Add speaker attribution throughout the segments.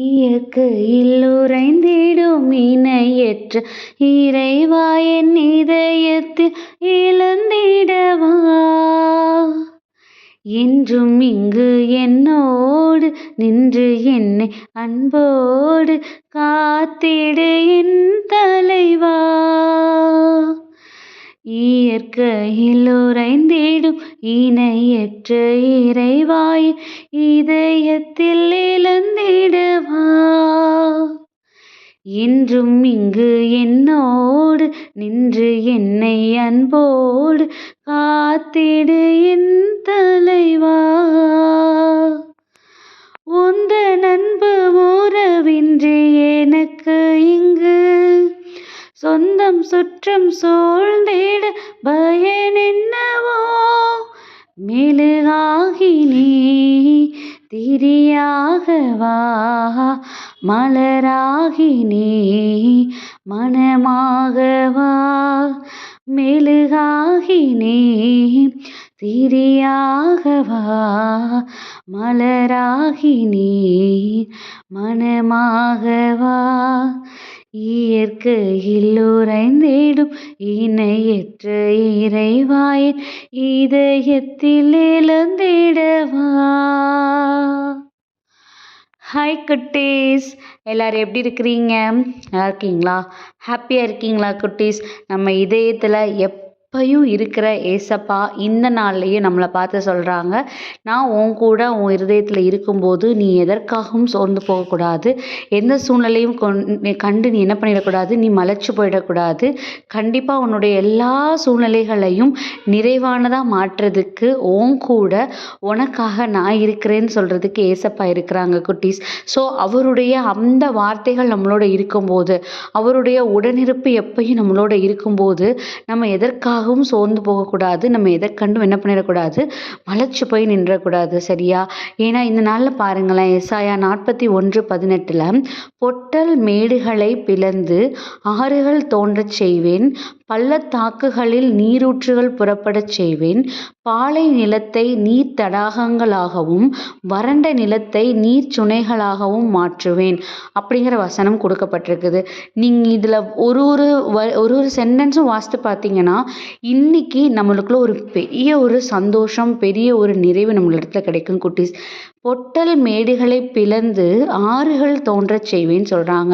Speaker 1: இயற்கையில் உறைந்திடும் இணையற்ற இறைவா என் இதயத்தில் எழுந்திடவா. என்றும் இங்கு என்னோடு நின்று என்னை அன்போடு காத்திடு என் தலைவா. இயற்கையில் உறைந்திடும் இணையற்ற இறைவா என் இதயத்தில் எழுந்திடவா. என்றும் இங்கு என்னோடு நின்று என்னை அன்போடு காத்திடு என் தலைவா. உந்தன் அன்பு உறவின்றி எனக்கு இங்கு சொந்தம் சுற்றம் சூழ்ந்திட பயன் என்னவோ. மெழுகாகி நீ திரியாகவா, மலராகி நீ மனமாகவா. மெழுகாகி நீ திரியாகவா, மலராகி நீ மனமாகவா. இயற்கையில் உறைந்திடும் இணையற்ற இறைவா என் இதயத்தில் எழுந்திடவா. ஹாய் குட்டீஸ், எல்லோரும் எப்படி இருக்கிறீங்க? நல்லா இருக்கீங்களா? ஹாப்பியாக இருக்கீங்களா குட்டீஸ்? நம்ம இதயத்தில் எப்பயும் இருக்கிற ஏசப்பா இந்த நாள்லேயே நம்மளை பார்த்து சொல்கிறாங்க, நான் உன் கூட உன் இருதயத்தில் இருக்கும்போது நீ எதற்காகவும் சோர்ந்து போகக்கூடாது. எந்த சூழ்நிலையும் கண்டு நீ என்ன பண்ணிடக்கூடாது, நீ மலைச்சு போயிடக்கூடாது. கண்டிப்பாக உன்னுடைய எல்லா சூழ்நிலைகளையும் நிறைவானதாக மாற்றுறதுக்கு உன் கூட உனக்காக நான் இருக்கிறேன்னு சொல்கிறதுக்கு ஏசப்பா இருக்கிறாங்க குட்டீஸ். ஸோ அவருடைய அந்த வார்த்தைகள் நம்மளோட இருக்கும்போது, அவருடைய உடனிருப்பு எப்பயும் நம்மளோட இருக்கும்போது நம்ம எதற்காகவும் சோர்ந்து போகக்கூடாது. நம்ம எதற்கண்டும் என்ன பண்ணிடக்கூடாது, மலைச்சு போய் நின்றக்கூடாது. சரியா? ஏன்னா இந்த நாளில் பாருங்களேன், எசாயா 41:18 பொட்டல் மேடுகளை பிளந்து ஆறுகள் தோன்றச் செய்வேன், பள்ளத்தாக்குகளில் நீரூற்றுகள் புறப்படச் செய்வேன், பாலை நிலத்தை நீர் தடாகங்களாகவும் வறண்ட நிலத்தை நீர் சுனைகளாகவும் மாற்றுவேன் அப்படிங்கிற வசனம் கொடுக்கப்பட்டிருக்குது. நீங்கள் இதில் ஒரு சென்டென்ஸும் வாசித்து பார்த்தீங்கன்னா இன்னைக்கு நம்மளுக்குள்ள ஒரு பெரிய ஒரு சந்தோஷம், பெரிய ஒரு நிறைவு நம்மளிடத்துல கிடைக்கும் குட்டீஸ். பொட்டல் மேடுகளை பிளந்து ஆறுகள் தோன்றச் செய்வேன்னு சொல்கிறாங்க.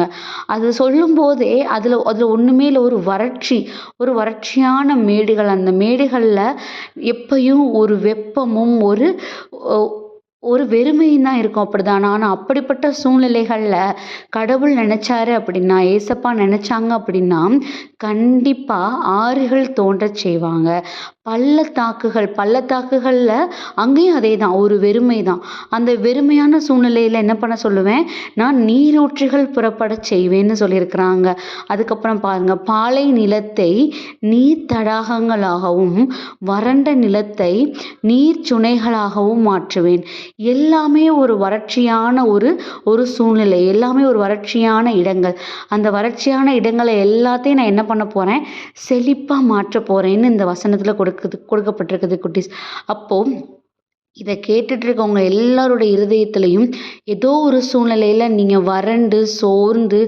Speaker 1: அது சொல்லும் போதே அதில் ஒன்றுமே இல்லை, ஒரு வறட்சியான மேடுகள். அந்த மேடுகளில் எப்பயும் ஒரு வெப்பமும் ஒரு வெறுமையும் தான் இருக்கும். அப்படிதான். ஆனால் அப்படிப்பட்ட சூழ்நிலைகளில் கடவுள் நினச்சாரு அப்படின்னா, ஏசப்பா நினச்சாங்க அப்படின்னா கண்டிப்பாக ஆறுகள் தோன்றச் செய்வாங்க. பள்ளத்தாக்குகளில் அங்கேயும் அதே தான், ஒரு வெறுமை தான். அந்த வெறுமையான சூழ்நிலையில் என்ன பண்ண சொல்லுவேன், நான் நீரூற்றுகள் புறப்பட செய்வேன்னு சொல்லியிருக்கிறாங்க. அதுக்கப்புறம் பாருங்கள், பாலை நிலத்தை நீர் தடாகங்களாகவும் வறண்ட நிலத்தை நீர் சுனைகளாகவும் மாற்றுவேன். எல்லாமே ஒரு வறட்சியான ஒரு சூழ்நிலை, எல்லாமே ஒரு வறட்சியான இடங்கள். அந்த வறட்சியான இடங்களை எல்லாத்தையும் நான் என்ன பண்ண போகிறேன், செழிப்பாக மாற்ற போகிறேன்னு இந்த வசனத்தில் கொடுக்கப்பட்டிருக்குது குட்டீஸ். அப்போது இதை கேட்டுட்டு இருக்கவங்க எல்லாருடைய இருதயத்திலையும் ஏதோ ஒரு சூழ்நிலையில் நீங்கள் வறண்டு சோர்ந்து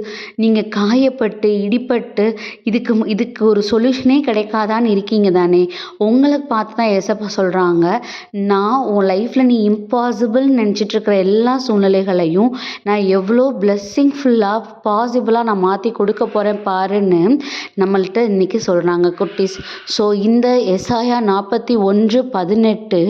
Speaker 1: நீங்கள் காயப்பட்டு இடிப்பட்டு இதுக்கு ஒரு சொல்யூஷனே கிடைக்காதான்னு இருக்கீங்க தானே. உங்களை பார்த்து தான் ஏசப்பா சொல்கிறாங்க, நான் உன் லைஃப்பில் நீ இம்பாசிபிள்னு நினச்சிட்டு இருக்கிற எல்லா சூழ்நிலைகளையும் நான் எவ்வளோ பிளெஸ்ஸிங்ஃபுல்லாக பாசிபிளாக நான் மாற்றி கொடுக்க போகிறேன் பாருன்னு நம்மள்கிட்ட இன்றைக்கி சொல்கிறாங்க குட்டீஸ். ஸோ இந்த எசாயா 41:18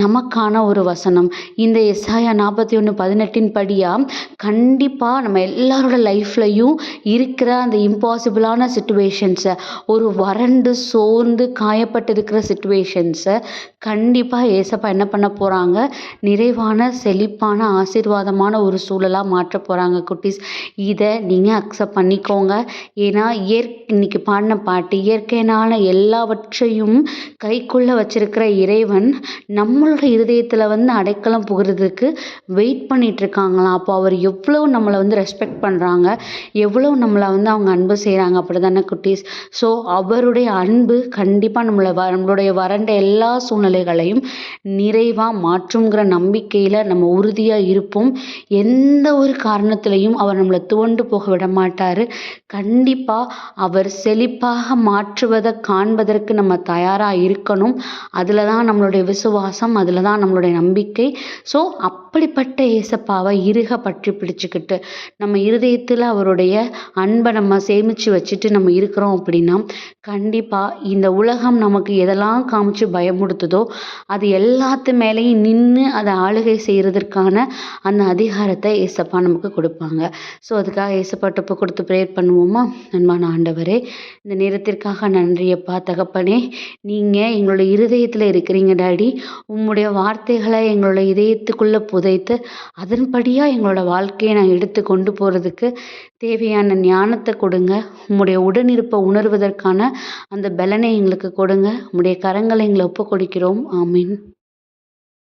Speaker 1: நமக்கான ஒரு வசனம். இந்த எசாயா 41:18 படியாக கண்டிப்பாக நம்ம எல்லாரோட லைஃப்லையும் இருக்கிற அந்த இம்பாசிபிளான சிச்சுவேஷன்ஸை, ஒரு வறண்டு சோர்ந்து காயப்பட்டு இருக்கிற சிச்சுவேஷன்ஸை கண்டிப்பாக ஏசப்பா என்ன பண்ண போகிறாங்க, நிறைவான செழிப்பான ஆசீர்வாதமான ஒரு சூழலாக மாற்ற போகிறாங்க குட்டீஸ். இதை நீங்கள் அக்செப்ட் பண்ணிக்கோங்க. ஏன்னா இன்னைக்கு பாடின பாட்டு, இயற்கையினால எல்லாவற்றையும் கைக்குள்ளே வச்சிருக்கிற இறைவன் நம்மளோட இருதயத்தில் வந்து அடைக்கலம் புகுறதுக்கு வெயிட் பண்ணிட்டு இருக்காங்களாம். அப்போ அவர் எவ்வளோ நம்மளை வந்து ரெஸ்பெக்ட் பண்ணுறாங்க, எவ்வளோ நம்மளை வந்து அவங்க அன்பு செய்கிறாங்க, அப்படி தானே குட்டீஸ்? ஸோ அவருடைய அன்பு கண்டிப்பாக நம்மளுடைய வறண்ட எல்லா சூழ்நிலைகளையும் நிறைவாக மாற்றுங்கிற நம்பிக்கையில் நம்ம உறுதியாக இருப்போம். எந்த ஒரு காரணத்திலையும் அவர் நம்மளை துவண்டு போக விட மாட்டார். கண்டிப்பாக அவர் செழிப்பாக மாற்றுவதை காண்பதற்கு நம்ம தயாராக இருக்கணும். அதில் தான் நம்மளுடைய விசுவாசம், அதில் தான் நம்மளுடைய நம்பிக்கை. ஸோ அப்படிப்பட்ட ஏசப்பாவை இறுக பற்றி பிடிச்சிக்கிட்டு நம்ம இருதயத்தில் அவருடைய அன்பை நம்ம சேமித்து வச்சுட்டு நம்ம இருக்கிறோம் அப்படின்னா கண்டிப்பாக இந்த உலகம் நமக்கு எதெல்லாம் காமிச்சு பயமுடுத்துதோ அது எல்லாத்து மேலேயும் நின்று அதை ஆளுகை செய்கிறதற்கான அந்த அதிகாரத்தை ஏசப்பா நமக்கு கொடுப்பாங்க. ஸோ அதுக்காக ஏசப்பாட்ட இப்போ கொடுத்து ப்ரேயர் பண்ணுவோமா? அன்பான ஆண்டவரே, இந்த நேரத்திற்காக நன்றியப்பா தகப்பனே. நீங்கள் எங்களுடைய இருதயத்தில் இருக்கிறீங்க டாடி. உம்முடைய வார்த்தைகளை எங்களோட இதயத்துக்குள்ளே புதைத்து அதன்படியாக எங்களோட வாழ்க்கையை நான் எடுத்து கொண்டு போகிறதுக்கு தேவையான ஞானத்தை கொடுங்க. உம்முடைய உடனிருப்பை உணர்வதற்கான அந்த பலனை எங்களுக்கு கொடுங்க. உம்முடைய கரங்களை எங்களை ஒப்பு கொடுக்கிறோம். ஆமீன்.